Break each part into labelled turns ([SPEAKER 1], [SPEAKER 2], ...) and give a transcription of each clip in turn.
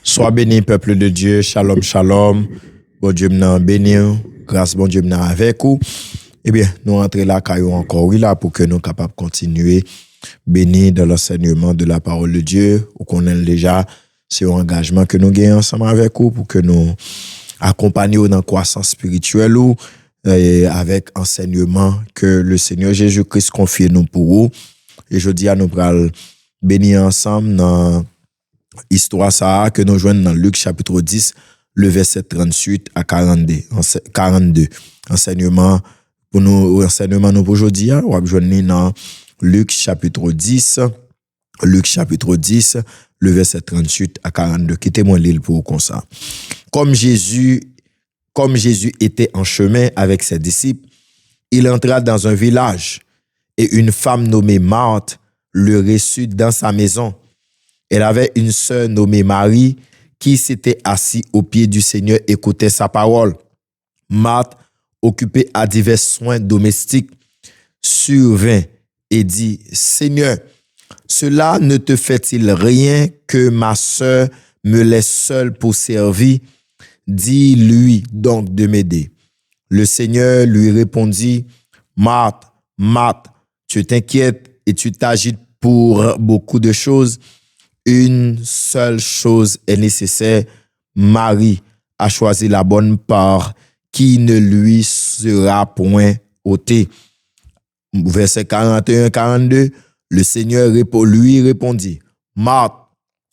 [SPEAKER 1] Sois béni, peuple de Dieu. Shalom, shalom. Bon Dieu m'en béni. Grâce, bon Dieu m'en avec vous. Eh bien, nous rentrons là, caillou encore, oui, là, pour que nous capables de continuer béni dans l'enseignement de la parole de Dieu. Ou qu'on ait déjà, c'est un engagement que nous gagnons ensemble avec vous pour que nous accompagnions dans la croissance spirituelle ou avec enseignement que le Seigneur Jésus-Christ confie nous pour vous. Et je dis à nous pral bénir ensemble dans histoire ça que nous joignons dans Luc chapitre 10, le verset 38 à 42. Enseignement pour nous aujourd'hui, on va joindre dans Luc chapitre 10, le verset 38 à 42. Quittez-moi l'île pour comme ça. Comme Jésus était en chemin avec ses disciples, il entra dans un village et une femme nommée Marthe le reçut dans sa maison. Elle avait une sœur nommée Marie qui s'était assise aux pieds du Seigneur et écoutait sa parole. Marthe, occupée à divers soins domestiques, survint et dit, « Seigneur, cela ne te fait-il rien que ma sœur me laisse seule pour servir? Dis-lui donc de m'aider. » Le Seigneur lui répondit, « Marthe, Marthe, tu t'inquiètes et tu t'agites pour beaucoup de choses. Une seule chose est nécessaire. Marie a choisi la bonne part qui ne lui sera point ôtée. » Verset 41-42, le Seigneur lui répondit, « Marthe,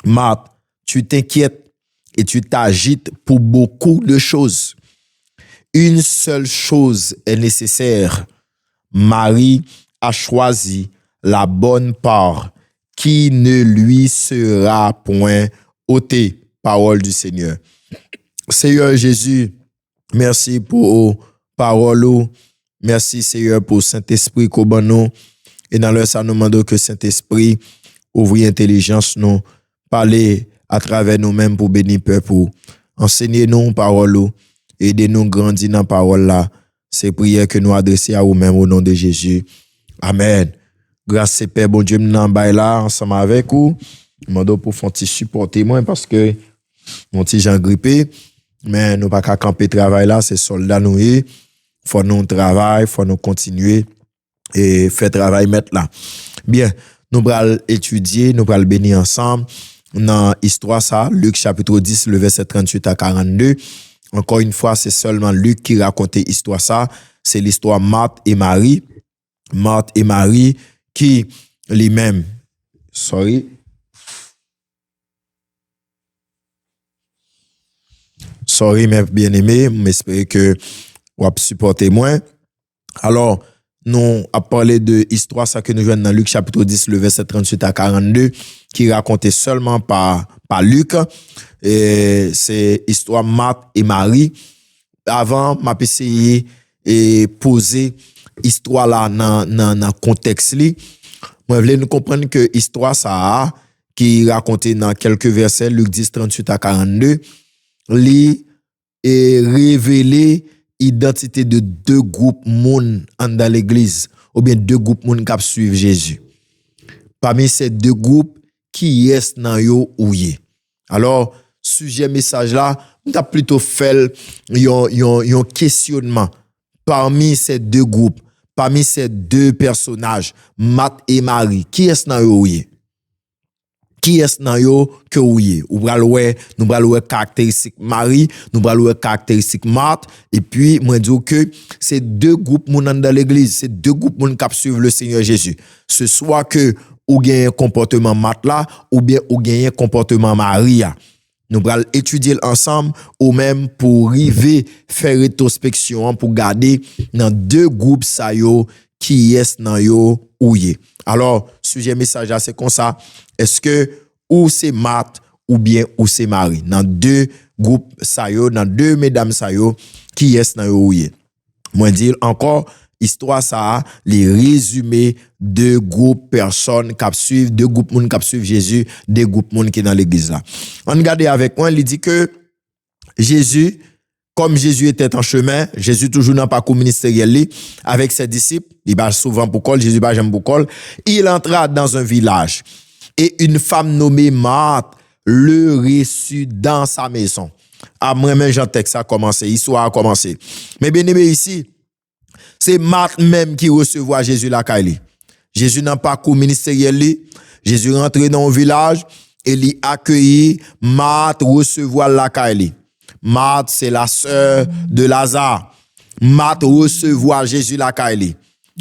[SPEAKER 1] Marthe, tu t'inquiètes et tu t'agites pour beaucoup de choses. Une seule chose est nécessaire. Marie a choisi la bonne part qui ne lui sera point ôtée. » Parole du Seigneur. Seigneur Jésus, merci pour parole. Merci Seigneur pour Saint-Esprit qu'on ban nous. Et dans l'heure ça nous demande que Saint-Esprit ouvre intelligence nous, parler à travers nous-mêmes pour bénir peuple, enseigner nous parole, aider nous grandir dans parole là. C'est prière que nous adressons à vous-même au nom de Jésus. Amen. Grâce et Père, bon Dieu, nous sommes là ensemble avec vous. Je demande pour faire supporter moi parce que mon petit Jean grippé, mais nous pas qu'à camper travail là, c'est soldat nous y. Faut nous travailler, faut nous continuer et faire travail mettre là. Bien, nous allons étudier, nous allons bénir ensemble dans l'histoire ça, Luc chapitre 10, le verset 38 à 42. Encore une fois, c'est seulement Luc qui raconte l'histoire ça. C'est l'histoire Marthe et Marie. Marthe et Marie qui les-mêmes, sorry, mes bien-aimés, j'espère que vous avez supporté moi. Alors, nous avons parlé de l'histoire ça que nous jouons dans Luc chapitre 10, le verset 38 à 42, qui racontait seulement par Luc. Et c'est l'histoire Marthe et Marie. Avant, m'a essayé et poser histoire là dans contexte li. Moi voulais nous comprendre que histoire ça qui raconté dans quelques versets Luc 10 38 à 42 li est révélé identité de deux groupes monde dans l'église ou bien deux groupes monde qui suivent Jésus. Parmi ces deux groupes qui est dans yo ouye. Alors sujet message là, on a plutôt fait un questionnement parmi ces deux groupes, parmi ces deux personnages, Marthe et Marie. Qui est dans yo ouye? Qui est dans yo que ouye? Nous allons caractéristique Marie, nous allons caractéristique Marthe et puis moi dis que c'est deux groupes moun dans l'église, c'est deux groupes moun qui suivent le Seigneur Jésus. Ce soit que ou gagne comportement Marthe là ou bien ou gagne comportement Maria. Nous allons étudier ensemble ou même pour arriver faire rétrospection pour garder dans deux groupes ça yo qui est dans yo ouye. Alors, sujet message là c'est comme ça. Est-ce que ou c'est Marthe ou bien ou c'est Marie? Dans deux groupes ça yo, dans deux mesdames ça yo qui est dans yo ouye. Moi dire encore histoire ça les résumés de groupes personnes qui suivent, deux groupes monde qui suivent Jésus, des groupes monde qui dans l'église là. On regarde avec moi, il dit que Jésus, comme Jésus était en chemin, Jésus toujours dans parcours ministériel avec ses disciples, il va souvent pour col, Jésus va jamais pour col, il entra dans un village et une femme nommée Marthe le reçut dans sa maison. À moi-même, Jean texte a commencé, l'histoire a commencé. Mais bien aimé ici, c'est Marthe même qui recevait Jésus la Kaili. Jésus n'a pas cours ministériel li. Jésus rentré dans le village et il accueilli Marthe recevoir la Kaili. Marthe, c'est la sœur de Lazare. Marthe recevoir Jésus la Kaili.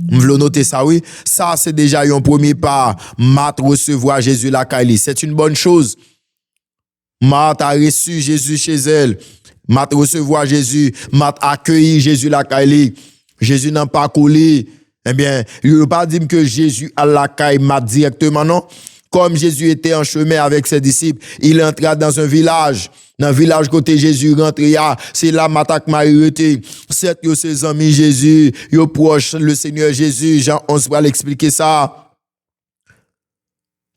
[SPEAKER 1] Vous voulez noter ça, oui? Ça, c'est déjà un premier pas. Marthe recevoir Jésus la Kaili. C'est une bonne chose. Marthe a reçu Jésus chez elle. Marthe recevoir Jésus. Marthe accueilli Jésus la Kaili. Jésus n'a pas collé. Eh bien, il ne veut pas dire que Jésus a la caille Marthe directement, non? Comme Jésus était en chemin avec ses disciples, il entra dans un village. Dans le village côté Jésus rentré, c'est là Marthe Marie était. C'est que ses amis Jésus, yo proche le Seigneur Jésus. Jean 11 va l'expliquer ça.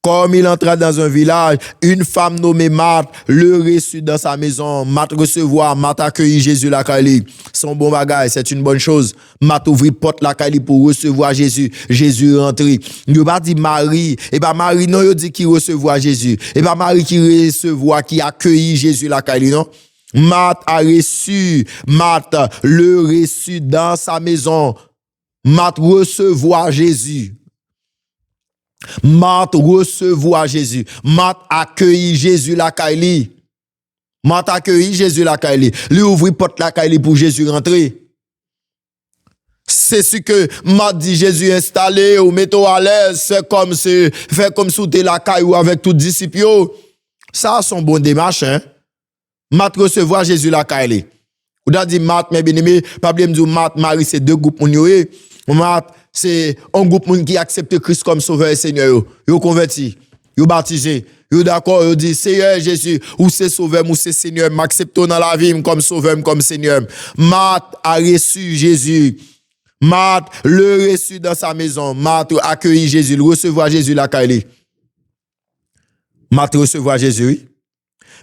[SPEAKER 1] Comme il entra dans un village, une femme nommée Marthe le reçut dans sa maison. Marthe recevoir, Marthe accueillit Jésus la Kaili. Son bon bagage, c'est une bonne chose. Marthe ouvrit porte la Kaili pour recevoir Jésus. Jésus rentré. Il n'a pas dit Marie. Et pas Marie, non, il dit qui recevoir Jésus. Et pas Marie qui recevoir, qui accueillit Jésus la Kaili, non? Marthe a reçu, Marthe le reçut dans sa maison. Marthe recevoir Jésus. Marthe recevoir Jésus. Marthe accueillit Jésus la Kaili. Marthe accueillit Jésus la Kaili. Lui ouvrit porte la Kaili pour Jésus rentrer. C'est ce que Marthe dit Jésus installé ou mettons à l'aise, fait comme si t'es la caillou avec tous les disciples. Ça son bon démarche, hein. Marthe recevoir Jésus la Kaili. Ou a dit Marthe, mes bien-aimés, pas bien dire Marthe, Marie, c'est deux groupes moun. Marthe, c'est un groupe moun qui accepte Christ comme sauveur et Seigneur. Yo converti, yo baptisé, yo d'accord, yo dit Seigneur Jésus, ou c'est sauveur, ou c'est Seigneur, m'accepte dans la vie comme sauveur, comme Seigneur. Marthe a reçu Jésus. Marthe le reçut dans sa maison. Marthe accueillit Jésus, recevoir Jésus la Kaili. Marthe recevoir Jésus, oui.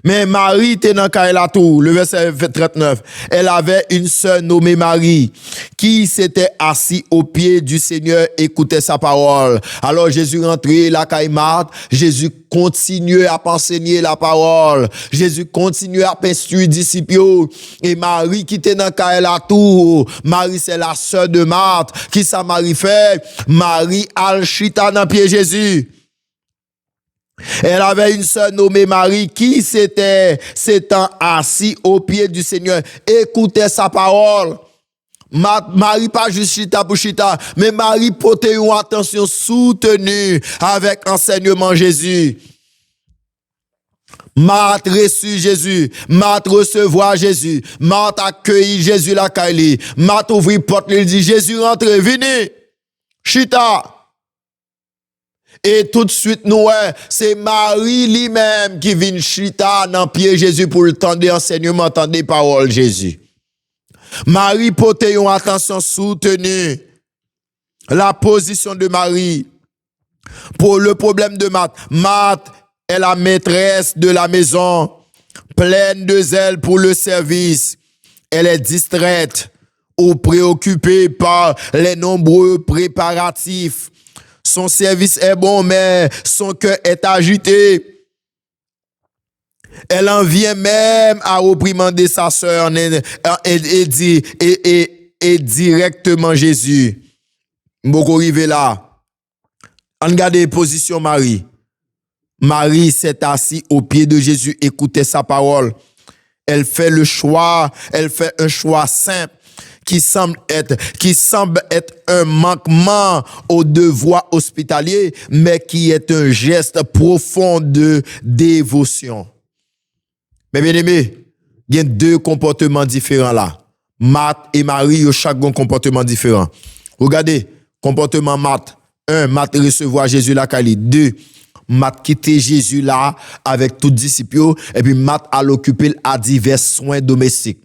[SPEAKER 1] Mais Marie était dans Kaila tout, le verset 39. Elle avait une sœur nommée Marie qui s'était assise au pied du Seigneur, écoutait sa parole. Alors Jésus rentrait la Marthe, Jésus continuait à enseigner la parole. Jésus continuait à instruire les disciples. Et Marie qui était dans Kaila tout, Marie c'est la sœur de Marthe. Qui ça Marie fait? Marie al-chita dans pied Jésus. Elle avait une sœur nommée Marie qui s'étant assis au pied du Seigneur, écoutait sa parole. Marie pas juste chita pour chita, mais Marie portait une attention soutenue avec enseignement Jésus. Marthe reçut Jésus, Marthe recevoir Jésus, Marthe accueillit Jésus la Kaili, Marthe ouvrit porte, il dit Jésus rentre, venez, chita. Et tout de suite, nous, c'est Marie lui-même qui vient chita dans pied Jésus pour le temps d'enseignement, temps des paroles Jésus. Marie portait une attention soutenue. La position de Marie. Pour le problème de Marthe. Marthe est la maîtresse de la maison, pleine de zèle pour le service. Elle est distraite ou préoccupée par les nombreux préparatifs. Son service est bon, mais son cœur est agité. Elle en vient même à réprimander sa sœur et directement Jésus. Beaucoup arrivé là. On regarde la position Marie. Marie s'est assise au pied de Jésus, écoutait sa parole. Elle fait un choix simple. Qui semble être un manquement au devoir hospitalier, mais qui est un geste profond de dévotion. Mais bien aimé, il y a deux comportements différents là. Marthe et Marie ont chaque un comportement différent. Regardez, comportement Marthe. 1, Marthe recevoir Jésus la Kaili. 2, Marthe quitter Jésus là avec tous les disciples et puis Marthe a l'occuper à divers soins domestiques.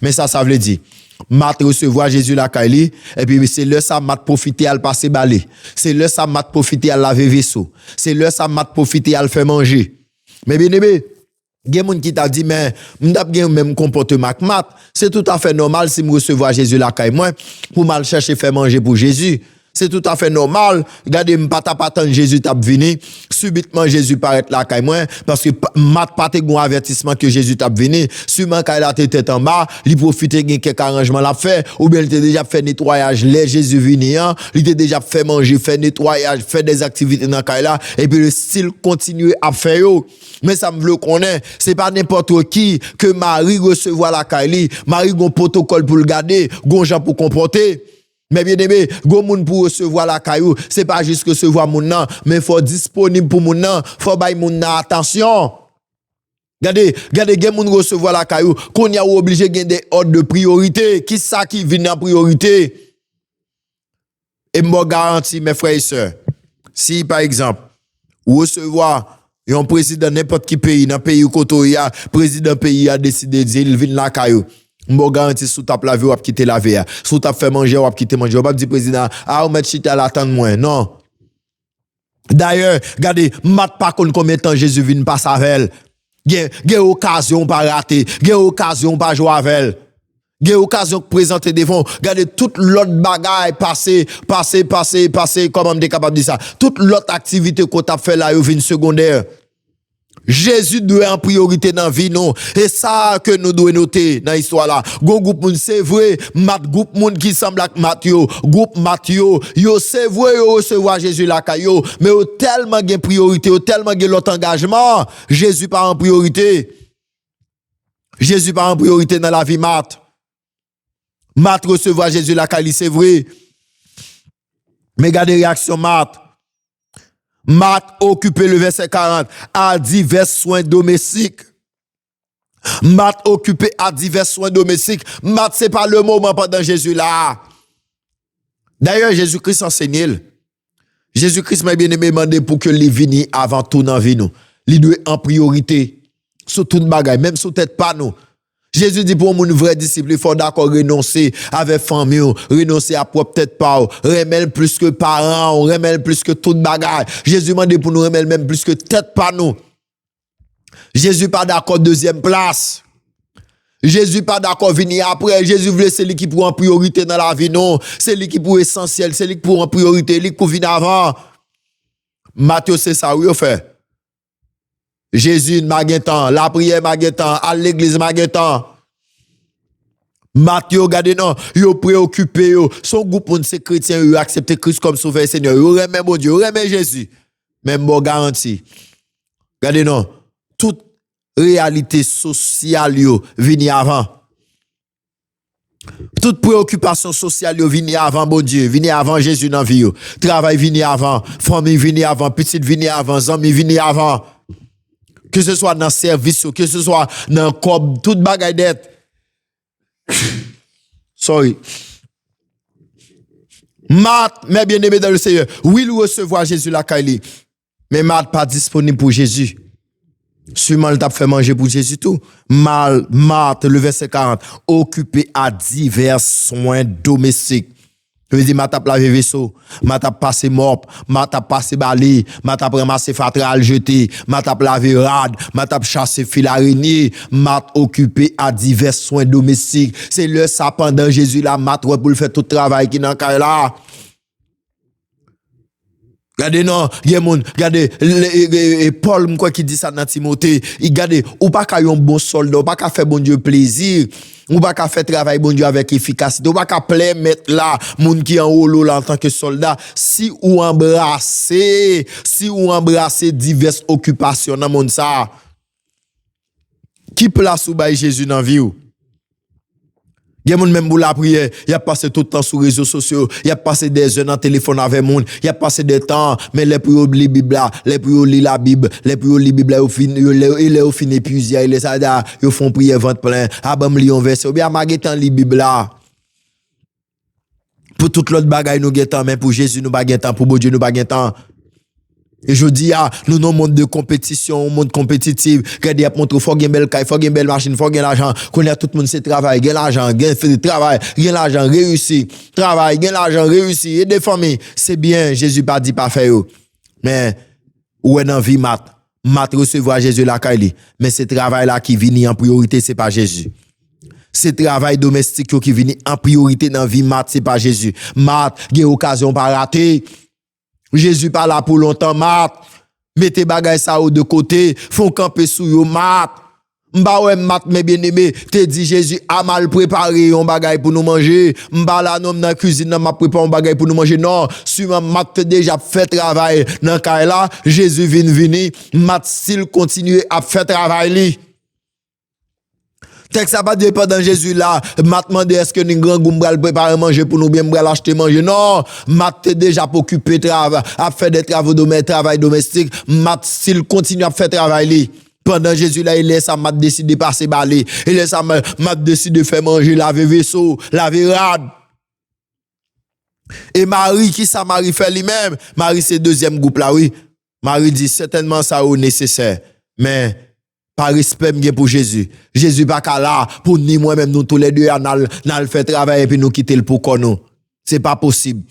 [SPEAKER 1] Mais ça veut dire Marthe recevoir Jésus la Kaili et puis c'est là ça Marthe profiter à le passer balai. C'est là ça Marthe profiter à laver vaisseau. C'est là ça Marthe profiter à le faire manger. Mais bien aimé, il y a des gens qui t'a dit mais m'd'a bien même comportement que Marthe, c'est tout à fait normal si me recevoir Jésus la Kaili moi pour mal chercher faire manger pour Jésus. C'est tout à fait normal. Regardez, m'pas pas tant Jésus t'a venu. Subitement, Jésus paraît là, kay moi, parce que mat pas te gon avertissement que Jésus t'a venu. Sûrement, kay la tête en bas, li profite gen quelques arrangements l'a fait, ou bien il t'a déjà fait nettoyage, les Jésus venu, hein, il t'a déjà fait manger, fait nettoyage, fait des activités dans kay là, et puis le style continue à faire yo. Mais ça me veut connaître, c'est pas n'importe qui que Marie recevoir la kay, Marie gon protocole pour le garder, gon gens pour comporter. Mais bien aimé, go moun pour recevoir la caillou, c'est pas juste recevoir moun nan, mais faut disponible pour moun nan, faut bay moun nan attention. Regardez, gen moun recevoir la caillou, qu'on y a obligé gen des ordres de priorité, qui ça qui vient en priorité? Et moi garantis mes frères et sœurs, si par exemple, ou recevoir un président n'importe qui pays, dans pays où koto ya, président pays a décidé de dire il vient la caillou. M'bo garanti sous tap laver ou ap quitter laver. Sous tap fait manger ou ap quitter manger. Ou pas dire président, ou mettre chita l'attendre moins. Non. D'ailleurs, regardez, mat pas combien de temps Jésus vient passer avec elle. Gen occasion pas rater. Gen occasion pas jouer avec elle. Gen occasion présenter devant. Regardez toute l'autre bagaille passer, comment m'de capable de dire ça. Toute l'autre activité qu'on t'a fait là, yo vient secondaire. Jésus doit en priorité dans la vie, non. Et ça que nous devons noter dans l'histoire là. Gon groupe moun, c'est vrai, groupe moun qui semble avec Matthieu, groupe Matthieu, yo c'est vrai, yo recevoir Jésus la caillou, mais yo tellement gen priorité, yo tellement gen l'autre engagement, Jésus pas en priorité. Jésus pas en priorité dans la vie Matt. Matt recevoir Jésus la caillou, c'est vrai. Mais regardez réaction Matt. Matt occupé le verset 40 à divers soins domestiques. Matt occupé à divers soins domestiques. Matt c'est pas le moment pendant Jésus là. D'ailleurs Jésus-Christ enseigne. Jésus-Christ m'a bien aimé demander pour que les vienne avant tout dans vie nous. Il doit en priorité sur toute bagaille, même sur tête pas nous. Jésus dit pour mon vrai disciple, il faut d'accord renoncer avec famille, renoncer à propre tête pas, remettre plus que parents, remettre plus que toute bagaille. Jésus m'a dit pour nous remettre même plus que tête pas nous. Jésus pas d'accord deuxième place. Jésus pas d'accord venir après. Jésus voulait c'est lui qui pour en priorité dans la vie non, c'est lui qui pour essentiel, c'est lui qui pour en priorité, lui qui vient avant. Matthieu c'est ça oui fait. Jésus maguetan, la prière maguetan, à l'église maguetan. Matthieu, regardez non, yo préoccupé yo, son groupe on c'est chrétien, yo accepté Christ comme sauveur Seigneur, yo remet mon Dieu, yo remet Jésus. Même bon garanti. Regardez non, toute réalité sociale yo vini avant. Toute préoccupation sociale yo vini avant bon Dieu, vini avant Jésus dans vie yo. Travail vini avant, famille vini avant, petite vini avant, amis vini avant. Que ce soit dans le service, que ce soit dans le corps, toute bagaille d'être. Sorry. Matt, mais bien aimé dans le Seigneur, oui, il recevoir Jésus la Kaili. Mais Matt pas disponible pour Jésus. Sûrement, il t'a fait manger pour Jésus tout. Matt, le verset 40, occupé à divers soins domestiques. Je veux dire, m'a tap lavé vaisseau, m'a tap passé mop, m'a tap passé balai, m'a tap ramassé fatral jeté, m'a tap lavé rad, m'a tap chassé fil araignée, m'a occupé à divers soins domestiques. C'est le sapin dans Jésus là, m'a pour le faire tout travail qui dans là. Regardez non, regardez Paul quoi qui dit ça dans Timothée, regardez ou pas ka yon bon soldat, ou pas ka faire bon Dieu plaisir, ou pas ka faire travail bon Dieu avec efficacité, ou pas ka plaire mettre là moun qui en haut là en tant que soldat, si ou embrasser diverses occupations dans monde ça. Qui place ou bay Jésus dans vie ou? Gen moun même pour la prière, il a passé tout le temps sur les réseaux sociaux, il a passé des heures dans le téléphone avec moun, il a passé des temps, mais les pour lire Bible là, les pour lire la Bible, les pour lire Bible là, il est fini épuisé, il est ça là, ils font prière ventre plein, abam li on verset, ou bien magetan li Bible là. Pour toute l'autre bagaille nous getan, mais pour Jésus nous pas getan, pour bon Dieu nous pas getan. Et je dis, nous dans un monde de compétition, un monde compétitif, regardez, à montre, faut gen belle caille, faut gen belle machine, faut gen l'argent, connaît tout le monde c'est travail, gen l'argent, gen fait du travail, gen l'argent réussi, travail, gen l'argent réussi, et des familles, c'est bien, Jésus pas dit pas faire, mais, ou est dans vie mat recevoir Jésus la caille, mais ce travail là qui vient en priorité, c'est pas Jésus. C'est travail domestique qui vient en priorité dans la vie Mat, c'est pas Jésus. Mat, il y a occasion pas rater. Jésus pas là pour longtemps Mat. Mettez bagay ça de côté, font camper sous yo Mat. Mba ouais Mat mes bien-aimés, te dit Jésus a mal préparé un bagay pour nous manger. Mba là non dans cuisine m'a préparé un bagay pour nous manger. Non, si Mat déjà fait travail dans kay là, Jésus vient venir, Mat s'il continue à faire travail li. Texte ça pas dire pendant Jésus là, m'a demandé est-ce que nous grand goum bral préparer manger pour nous bien bral acheter manger. Non, m'a déjà occupé travail, à faire des travaux travail domestique, m'a s'il continue à faire travail li. Pendant Jésus là, il laisse ça m'a décidé de passer balai. Il laisse ça m'a décidé de faire manger, laver vaisseau, laver rad. Et Marie qui ça Marie fait lui-même, Marie c'est deuxième groupe là oui. Marie dit certainement ça est nécessaire, mais par respect pour Jésus. Jésus pas là pour ni moi-même nous tous les deux n'al faire travail et puis nous quitter le pour nous. C'est pas possible.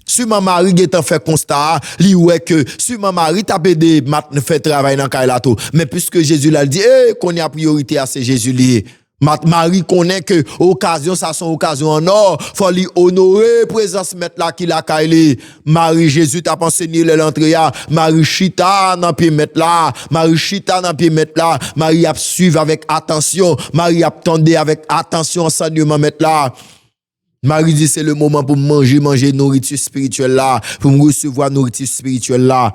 [SPEAKER 1] Si ma mari est fait constat, li ouais que si ma mari t'a pédé maintenant fait travail dans la tout. Mais puisque Jésus l'a dit qu'on y a priorité à c'est Jésus lié. Marie connaît que occasion ça son occasion en or, faut lui honorer présence mettre là qui la caille. Marie Jésus t'a enseigné l'entrée là, Marie chita dans pied mettre là, Marie chita dans pied mettre là, Marie a suivre avec attention, Marie a tendé avec attention enseignement mettre là. Marie dit c'est le moment pour manger nourriture spirituelle là, pour me recevoir nourriture spirituelle là.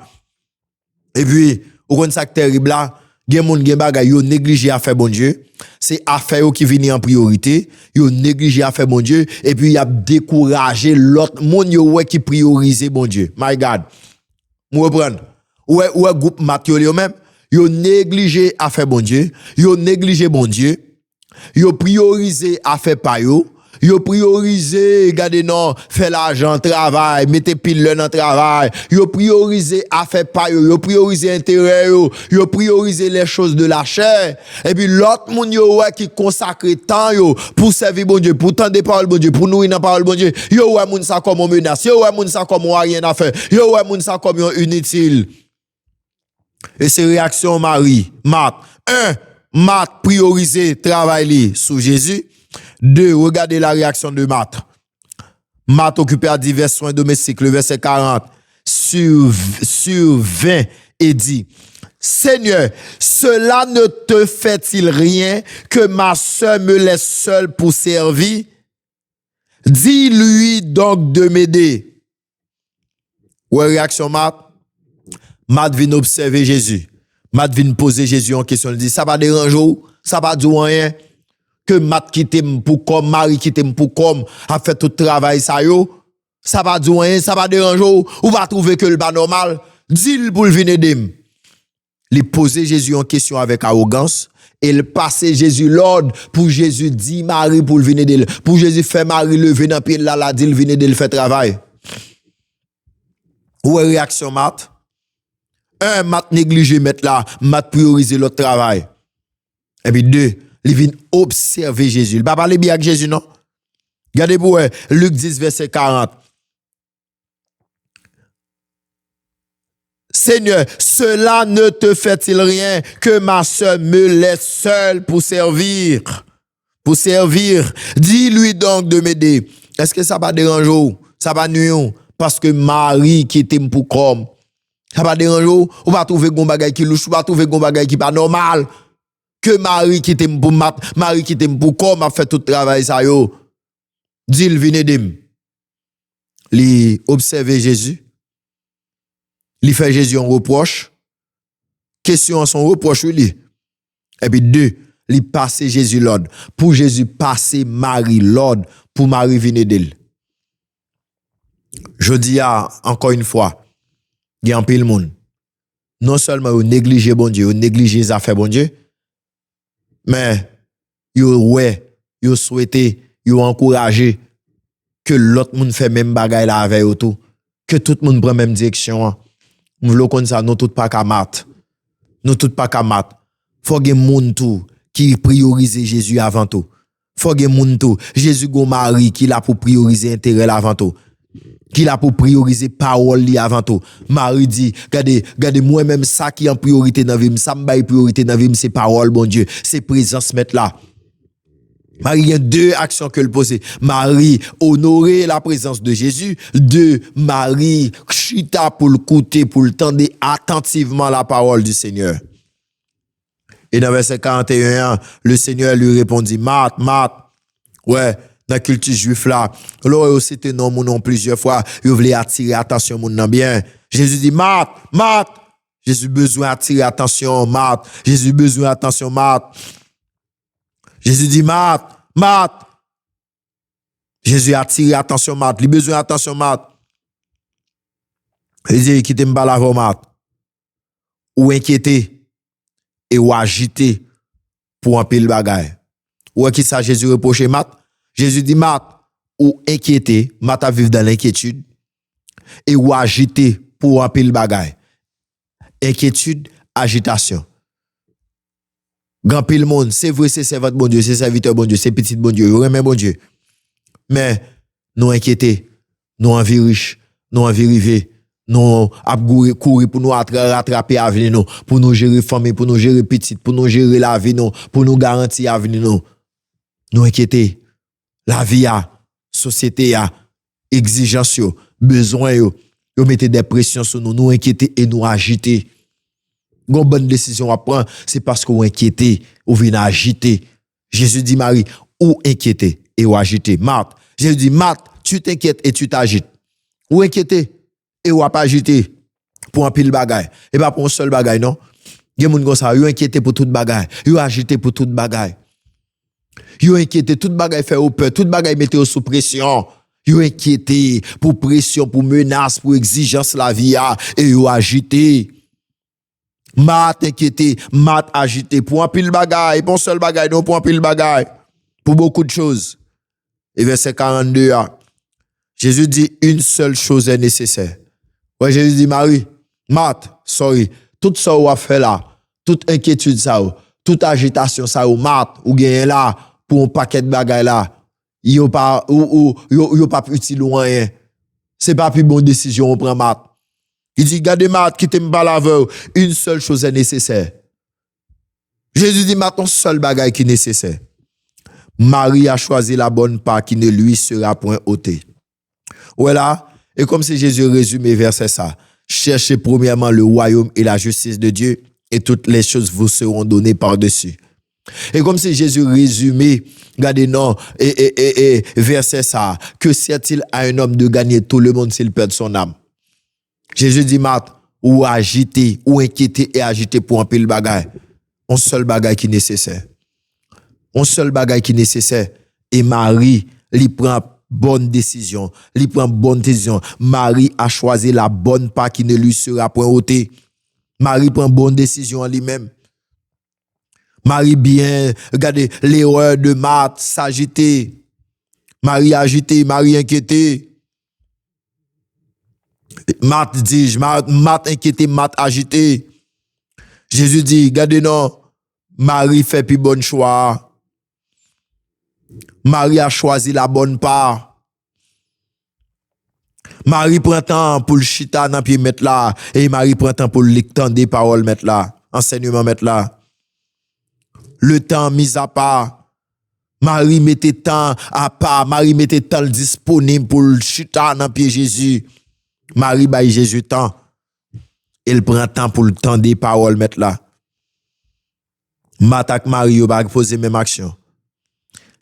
[SPEAKER 1] Et puis, au contraire ça terrible là, gen moun gen bagay yo négligé à faire bon Dieu, c'est affaire qui vient en priorité, yo négligé à faire bon Dieu et puis y a découragé l'autre monde yo ouais qui prioriser bon Dieu. My God. Moi reprendre. Ouais groupe Matthieu yo même, yo négligé à faire bon Dieu, yo négligé bon Dieu, yo priorisé à faire pa yo. Yo priorisé, regardez non, fait l'argent, travail, mettez pile dans travail. Yo priorisé à faire pas yo priorisé intérêt yo priorisé les choses de la chair. Et puis l'autre moun yo ouais qui consacre temps yo pour servir bon Dieu, pour tendre parole bon Dieu, pour nourrir dans parole bon Dieu. Yo ouais moun ça comme une menace, yo ouais moun ça comme rien à faire. Yo ouais moun ça comme inutile. Et c'est réaction Marie, Marthe. 1, Marthe prioriser travail li sous Jésus. 2, regardez la réaction de Marthe. Marthe occupé à divers soins domestiques, le verset 40, sur 20, et dit, Seigneur, cela ne te fait-il rien que ma sœur me laisse seule pour servir? Dis-lui donc de m'aider. Ouais, réaction Marthe. Marthe vient observer Jésus. Marthe vient poser Jésus en question. Elle dit, ça va déranger, ça va dire rien. Que Mat quitte pour comme, Marie quitte pour comme, a fait tout travail ça yo, ça va dire rien, ça va déranger, ou va trouver que le pas normal, dis-le pour le venir d'em. Il poser Jésus en question avec arrogance, et il passer Jésus l'ordre pour Jésus dit Marie pour le venir d'elle, pour Jésus fait Marie lever dans pied là, la dit le venir d'elle fait travail. Ou réaction Mat? 1, Mat négligé mettre là, Mat prioriser l'autre travail. Et puis 2, il vient observer Jésus. Il va parler bien avec Jésus, non? Regardez pour Luc 10, verset 40. Seigneur, cela ne te fait-il rien que ma sœur me laisse seule pour servir? Pour servir. Dis-lui donc de m'aider. Est-ce que ça va déranger? Ça va nuire? Parce que Marie qui était pour comme. Ça va déranger? On va trouver un bagay qui louche, on va trouver un bagay qui pas normal. Que Marie qui t'aime pour Marie qui t'aime pour comme a fait tout le travail ça yo. Dit-il vine d'em. Li observer Jésus. Li fait Jésus un reproche. Question à son reproche lui. Et puis 2, li passer Jésus l'ordre. Pour Jésus passer Marie l'ordre pour Marie vine d'elle. Je dis encore une fois, il y a un pile monde. Non seulement vous négligez bon Dieu, vous négligez les affaires bon Dieu. Mais, yo souhaité, yo encouragé que l'autre monde fait même bagaille là avec tout, que tout le monde prend même direction. Nous voulons comme ça, nous tout pas kamat. Nous tout pas kamat. Faut que moun tout qui priorise Jésus avant tout. Faut que moun tout, Jésus go Marie qui l'a pour prioriser intérêt avant tout. Qui l'a pour prioriser parole li avant tout. Marie dit, regardez moi-même ça qui en priorité dans vie, ça me bail priorité dans vie, c'est parole bon Dieu, c'est présence mettre là. Marie, il y a deux actions que le poser. Marie, honorer la présence de Jésus. Deux, Marie, chita pour le écouter, pour le tendre attentivement la parole du Seigneur. Et dans verset 41, le Seigneur lui répondit, Marthe, ouais, dans la culture juive là, là, c'était non, mon nom plusieurs fois, il voulait attirer attention, mon nom bien. Jésus dit, Marthe, Jésus besoin d'attirer attention, Marthe. Jésus besoin d'attention, Marthe. Jésus dit, Marthe. Jésus a attiré attention, Marthe. Il a besoin d'attention, Marthe. Il dit, quittez me la Marthe. Ou inquiété et ou agité pour un pile bagaille. Ou qui ça Jésus reproché Marthe? Jésus dit, Marthe, ou inquiété, Marthe a vivre dans l'inquiétude et ou agité pour un pile bagaille. Inquiétude, agitation. Grand pile monde, c'est vrai, c'est servant bon Dieu, c'est serviteur bon Dieu, c'est petit bon Dieu, remet bon Dieu. Mais nous inquiétés, nous envie riche, nous envie river, nous courir pour nous rattraper l'avenir nous, pour nous gérer famille, pour nous gérer petite, pour nous gérer la vie nous, pour nous garantir l'avenir nous. Nous inquiétés. La vie a, société a, exigence yo, besoin yo mettez des pressions sur nous, nous inquiétés et nous agiter. Une bonne décision à prendre, c'est parce qu'on inquiété, ou vient agiter. Jésus dit Marie, ou inquiété et ou agité. Marthe, Jésus dit Marthe, tu t'inquiètes et tu t'agites. Ou inquiété et ou pas agité pour un pile bagaille. Et pas pour un seul bagaille, non? Il y a des gens comme ça, ils inquiété pour toute bagaille, ils agité pour toute bagaille. Ils inquiété, toute bagaille fait au peur, toute bagaille mettez sous pression. Ils inquiété pour pression, pour menace, pour exigence la vie et ils agité. Marthe inquiété, Marthe agité pour un pile bagaille, pour un seul bagaille, non pour un pile bagaille, pour beaucoup de choses. Et verset 42, Jésus dit une seule chose est nécessaire. Ouais, Jésus dit Marie, Marthe, tout ça ou a fait là, toute inquiétude ça ou, toute agitation ça ou, Marthe, ou gagne là, pour un paquet de bagaille là, yo pas utile ou rien. C'est pas plus bonne décision on prend Marthe. Il dit, gardez Marthe, quittez me balaveur. Une seule chose est nécessaire. Jésus dit, Marthe, ton seul bagage qui est nécessaire. Marie a choisi la bonne part qui ne lui sera point ôtée. Voilà. Et comme si Jésus résumé verset ça. Cherchez premièrement le royaume et la justice de Dieu et toutes les choses vous seront données par-dessus. Et comme si Jésus résumé, regardez non, et verset ça. Que sert-il à un homme de gagner tout le monde s'il perd son âme? Jésus dit, Marthe, ou agité, ou inquiété et agité pour un pile bagaille. Un seul bagaille qui est nécessaire. Un seul bagaille qui est nécessaire. Et Marie, lui prend bonne décision. Lui prend bonne décision. Marie a choisi la bonne part qui ne lui sera point ôtée. Marie prend bonne décision en lui-même. Marie bien, regardez, l'erreur de Marthe, s'agiter. Marie agité, Marie inquiétée. Marthe dit, Marthe inquiété, Marthe agité. Jésus dit, regardez non, Marie fait plus bon choix. Marie a choisi la bonne part. Marie prend temps pour le chita dans pied mettre là. Et Marie prend temps pour l'étendre des paroles mettre là. Enseignement mettre là. Le temps mis à part. Marie mettait temps à part. Marie mettait temps disponible pour le chita dans pied Jésus. Marie baille Jésus temps. Elle prend temps pour le temps des paroles mettre là. Marthe avec Marie va poser même action.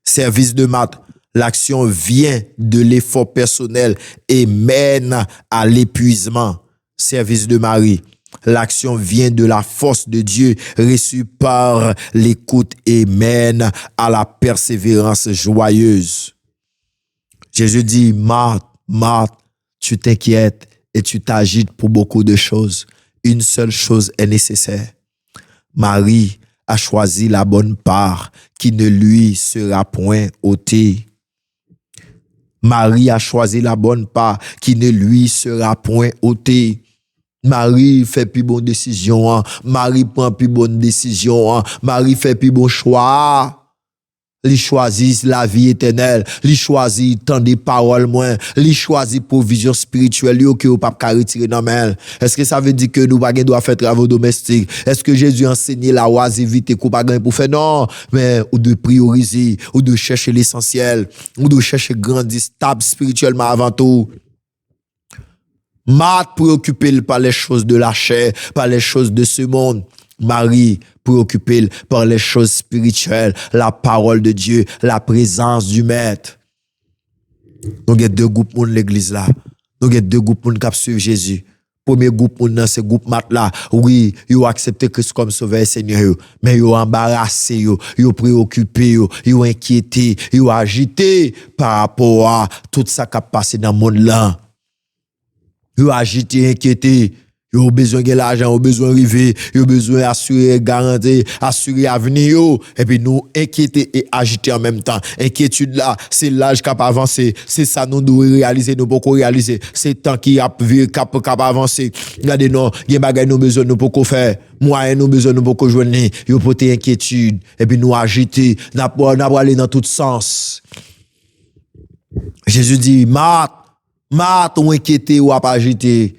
[SPEAKER 1] Service de Marthe, l'action vient de l'effort personnel et mène à l'épuisement. Service de Marie, l'action vient de la force de Dieu reçue par l'écoute et mène à la persévérance joyeuse. Jésus dit, Marthe, Marthe, tu t'inquiètes et tu t'agites pour beaucoup de choses. Une seule chose est nécessaire. Marie a choisi la bonne part qui ne lui sera point ôtée. Marie a choisi la bonne part qui ne lui sera point ôtée. Marie fait plus bonne décision. Marie prend plus bonne décision. Marie fait plus bon choix. Li choisit la vie éternelle, li choisit tant des paroles moins, li choisit provision spirituelle yo que ou pas ka retirer dans main. Est-ce que ça veut dire que nous pas doit faire travaux domestiques? Est-ce que Jésus enseignait la oisiveté qu'on pas pour faire? Non, mais ou de prioriser, ou de chercher l'essentiel, ou de chercher grandir stable spirituellement avant tout. Marthe préoccupée par les choses de la chair, par les choses de ce monde. Marie préoccupée par les choses spirituelles, la parole de Dieu, la présence du Maître. Nous avons deux groupes de l'église là. Nous avons deux groupes qui suivent Jésus. Premier groupe, c'est le groupe Marthe là. Oui, ils ont accepté Christ comme sauveur Seigneur. Mais ils ont embarrassé, ils ont préoccupé, ils ont inquiété, ils ont agité par rapport à tout ça qui a passé dans le monde là. Ils ont agité, inquiété. Ils ont besoin de l'argent, ils ont besoin d'arriver, ils ont besoin d'assurer, garantir, assurer l'avenir. Et puis nous inquiéter et agiter en même temps. Inquiétude là, c'est l'âge qui a avancé. C'est ça nous devons réaliser, nous pouvons réaliser. C'est le temps qui a avancé. Regardez, non, il y a des bagages nous besoin, nous pouvons faire. Moyen nous besoin, nous pouvons joindre. Ils ont porté inquiétude. Et puis nous agiter, nous pouvons aller dans tous sens. Jésus dit, Marthe, ou inquiété ou pas agité.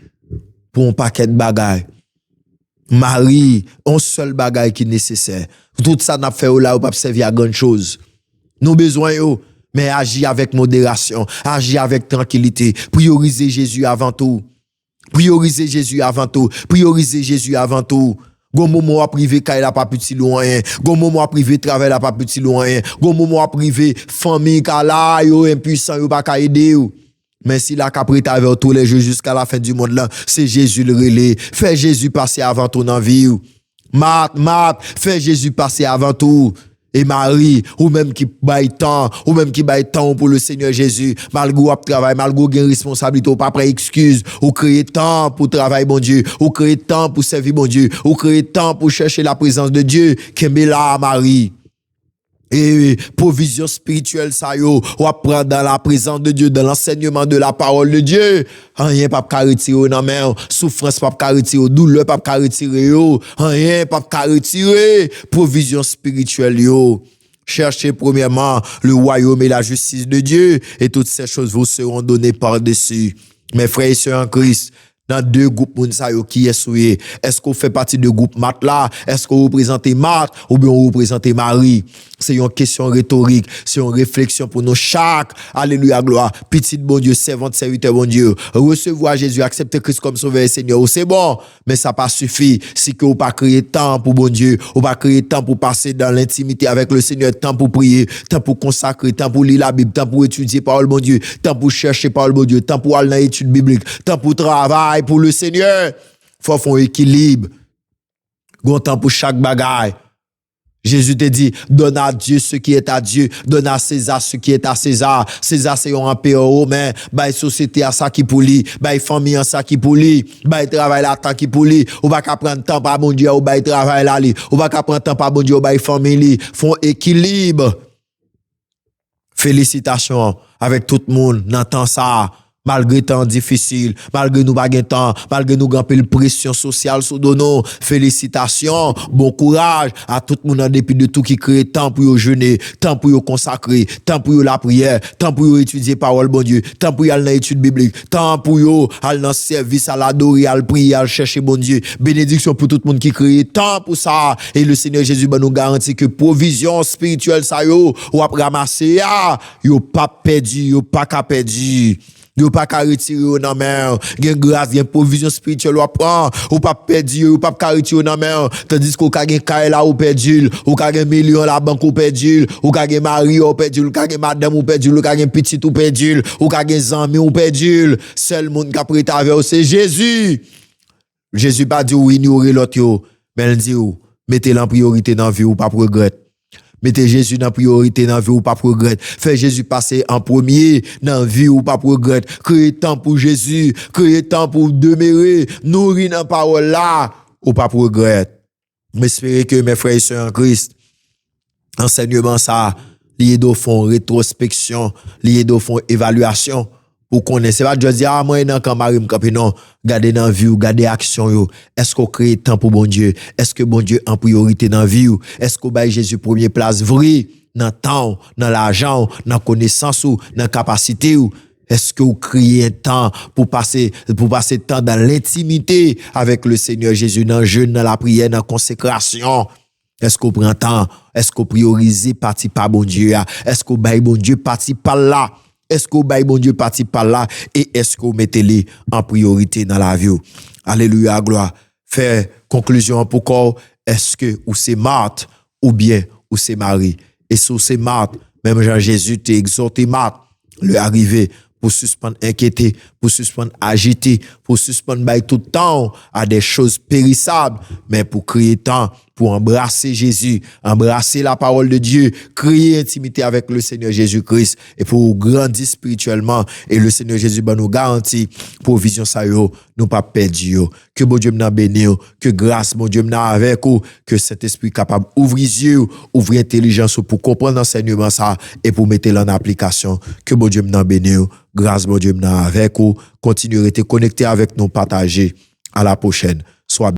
[SPEAKER 1] Pour un paquet de bagailles. Marie, un seul bagaille qui est nécessaire. Tout ça n'a fait là, ou pas servir à grande chose. Nous besoin yo, mais agir avec modération, agir avec tranquillité, prioriser Jésus avant tout. Prioriser Jésus avant tout. Prioriser Jésus avant tout. Gon moment à privé kay la pas petit loin. Gon moment à privé travail la pas petit loin. Gon moment à privé famille kala yo impuissant yo pas ka aider yo. Mais si la caprit avec tous les jours jusqu'à la fin du monde là, c'est Jésus le relais. Fais Jésus passer avant tout dans la vie. Marthe, fais Jésus passer avant tout. Et Marie, ou même qui baille temps, pour le Seigneur Jésus, malgré ou travail, malgré une responsabilité, ou pas prêt excuse, ou créer temps pour travailler bon Dieu, ou créer temps pour servir bon Dieu, ou créer temps pour chercher la présence de Dieu, qu'aime là Marie. Et provision spirituelle ça yo, ou apprendre dans la présence de Dieu, dans l'enseignement de la parole de Dieu. Rien pas ka retirer dans main, souffrance pas ka retirer, douleur pas ka retirer yo, rien pas ka retirer, provision spirituelle yo. Cherchez premièrement le royaume et la justice de Dieu et toutes ces choses vous seront données par-dessus. Mes frères et sœurs en Christ, dans deux groupes qui est souillé. Est-ce qu'on fait partie de groupe Marthe là? Est-ce qu'on représente Marthe ou bien on représente Marie? C'est une question rhétorique, c'est une réflexion pour nous chaque. Alléluia, gloire. Petite bon Dieu, servante, serviteur bon Dieu. Recevoir Jésus, accepter Christ comme sauveur et Seigneur. C'est bon, mais ça pas suffit. Si que vous pas créer temps pour bon Dieu, ou pas créer temps pour passer dans l'intimité avec le Seigneur, temps pour prier, temps pour consacrer, temps pour lire la Bible, temps pour étudier parole bon Dieu, temps pour chercher parole bon Dieu, temps pour aller dans l'étude biblique, temps pour travail pour le Seigneur. Faut faire un équilibre. Gon temps pour chaque bagaille. Jésus te dit, donne à Dieu ce qui est à Dieu, donne à César ce qui est à César. César c'est un empereur romain, bah société à ça qui pour lui, bah famille à ça qui pour lui, bah travail là tant qui pour lui, ou pas qu'à prendre temps par bon Dieu, ou bah travail là li, ou pas qu'à prendre temps par bon Dieu, ou bah famille li, font équilibre. Félicitations avec tout le monde dans temps ça. Malgré temps difficile, malgré nous pas temps, malgré nous grand pile pression sociale sous nous, félicitations, bon courage à tout le monde en dépit de tout qui crée temps pour yo jeûner, temps pour yo consacrer, temps pour yo la prière, temps pour yo étudier parole bon Dieu, temps pour yo aller dans l'étude biblique, temps pour yo aller dans service à l'adorer, à prier, à chercher bon Dieu. Bénédiction pour tout le monde qui crée temps pour ça et le Seigneur Jésus nous garantit que provision spirituelle ça yo ou ap ramasser yo pas perdu, yo pas ka perdu. Yo pas ka retirer dans main, gen grâce, gen provision spirituelle ou prend, ou pas perdu, ou pas ka retirer dans main, tandis qu'on ka gen kay là ou perdu, ou ka gen million la banque ou perdu, ou ka gen mari ou perdu, ou ka gen madame ou perdu, ou ka gen petit ou perdu, ou ka gen zami ou perdu, seul monde qui a prêté avec c'est Jésus. Jésus pas dit ou ignorer l'autre yo, mais il dit ou mettez en priorité dans vie ou pas regret. Mettez Jésus dans priorité dans vie ou pas regret. Fais Jésus passer en premier dans vie ou pas regret. Créez temps pour Jésus, créez temps pour demeurer, nourrir dans parole là ou pas regret. J'espère que mes frères et sœurs en Christ, enseignement ça, lié de fond rétrospection, lié de fond évaluation. Ou connaissez pas je dis moi dans quand Marie me non garder dans vie ou garder action yo est-ce qu'on crée temps pour bon Dieu est-ce que bon Dieu en priorité dans vie ou est-ce qu'on baille Jésus première place vrai dans temps, dans l'argent, dans connaissance ou dans capacité ou est-ce que vous criez un temps pour passer temps dans l'intimité avec le Seigneur Jésus, dans le jeûne, dans la prière, dans la consécration? Est-ce qu'on prend temps? Est-ce qu'on priorise parti par bon Dieu? Est-ce qu'on baille bon Dieu parti par là? Est-ce qu'on baille bon Dieu parti par là? Et est-ce qu'on mettez-les en priorité dans la vie? Alléluia, gloire. Faire conclusion pour quoi? Est-ce que ou c'est Marthe ou bien ou c'est Marie? Et si c'est Marthe, même Jean-Jésus t'a exhorté Marthe, le arriver pour suspendre inquiéter, pour suspendre agiter, pour suspendre bailler tout le temps à des choses périssables, mais pour créer temps, pour embrasser Jésus, embrasser la parole de Dieu, créer intimité avec le Seigneur Jésus-Christ et pour grandir spirituellement. Et le Seigneur Jésus va nous garantir provision ça yo, nous pas perdre. Que bon Dieu m'en bénisse, que grâce bon Dieu m'en avec vous, que cet esprit capable ouvrir les yeux, ouvrir intelligence pour comprendre l'enseignement ça et pour mettre en application. Que bon Dieu m'en bénisse. Grâce, bon Dieu, avec vous. Continuez à rester connecté avec nous, partager. À la prochaine. Sois